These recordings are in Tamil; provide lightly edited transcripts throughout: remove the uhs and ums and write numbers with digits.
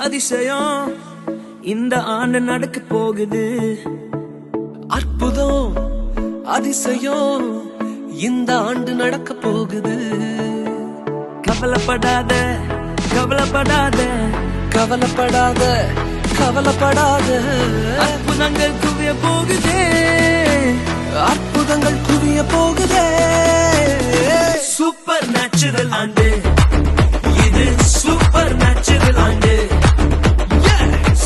அதிசயம் இந்த ஆண்டு நடக்க போகுது. அற்புதம் அதிசயம் இந்த ஆண்டு நடக்க போகுது. கவலைப்படாத கவலைப்படாத கவலைப்படாத கவலைப்படாத அற்புதங்கள் குவிய போகுதே, அற்புதங்கள் குவிய போகுதே. சூப்பர் நேச்சுரல் ஆண்டு இது, சூப்பர் நேச்சுரல் ஆண்டு,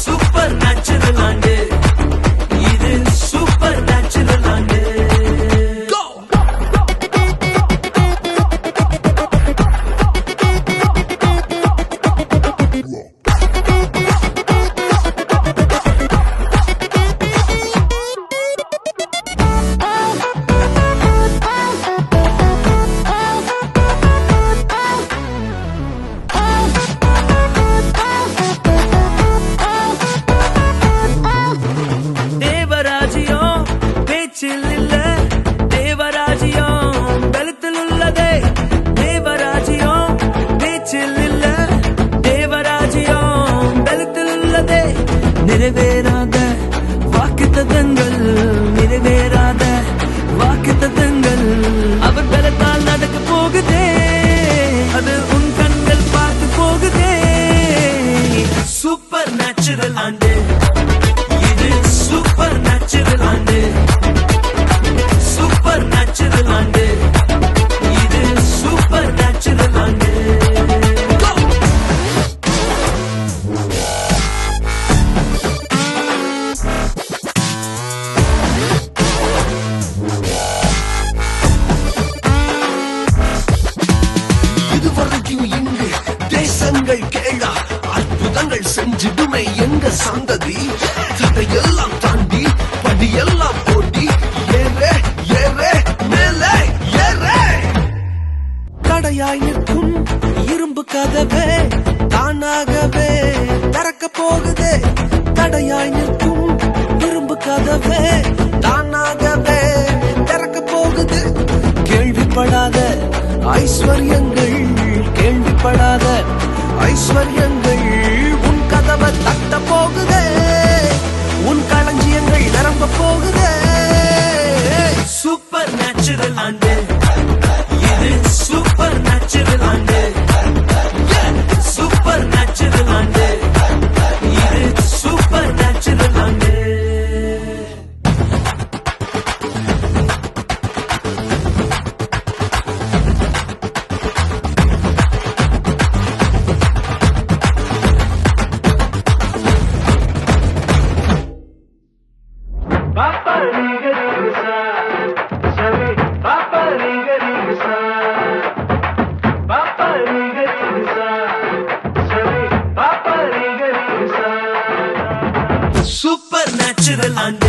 சூப்பர் நேச்சுரல் ஆண்டு இது, சூப்பர் நேச்சுரல் ஆண்டு. இல்ல தேவராஜ்யம் பலத்தில் உள்ளதே, தேவராஜ்யம் பேச்சில் இல்ல தேவராஜ்யம் பலத்தில் உள்ளதே. நிறைவேறாத வாக்குத்தத்தங்கள், நிறைவேறாத வாக்குத்தத்தங்கள் அவர் பலத்தால் நடக்க போகுதே, அது உன் கண்கள் பார்த்து போகுதே. சூப்பர் நேச்சுரல் ஆண்டு இது, சூப்பர் நேச்சுரல் ஆண்டு, சூப்பர் நேச்சுரல் ஆண்டு இது, சூப்பர் நேச்சுரல் ஆண்டு. இதுவரைக்கும் இங்கு தேசங்கள் கேளா அற்புதங்கள் செஞ்சிடுமே எங்க சந்ததி. தடையெல்லாம் தாண்டி படியெல்லாம் ஓடி ஏறே ஏறே மேலே ஏறே. தடையாய் நிற்கும் இரும்பு கதவே தானாகவே திறக்க போகுதே. தடையாய் நிற்கும் இரும்பு கதவே தானாகவே திறக்க போகுது. கேள்விப்படாத ஐஸ்வர்யங்கள், கேள்விப்படாத ஐஸ்வர்யங்கள் உன் கதவை தட்ட போகுதே, உன் களஞ்சியங்கள் நிரம்ப போகுதே. சூப்பர் நேச்சுரல் ஆண்டு இது, சூப்பர் நேச்சுரல் ஆண்டு, சூப்பர் நேச்சுரல் ஆண்டு இது, சூப்பர் நேச்சுரல் ஆண்டு. Papa Riga Riga Sa, Sabe, Papa Riga Riga Sa, Papa Riga Riga Sa, Sabe, Papa Riga Riga Sa. Super natural and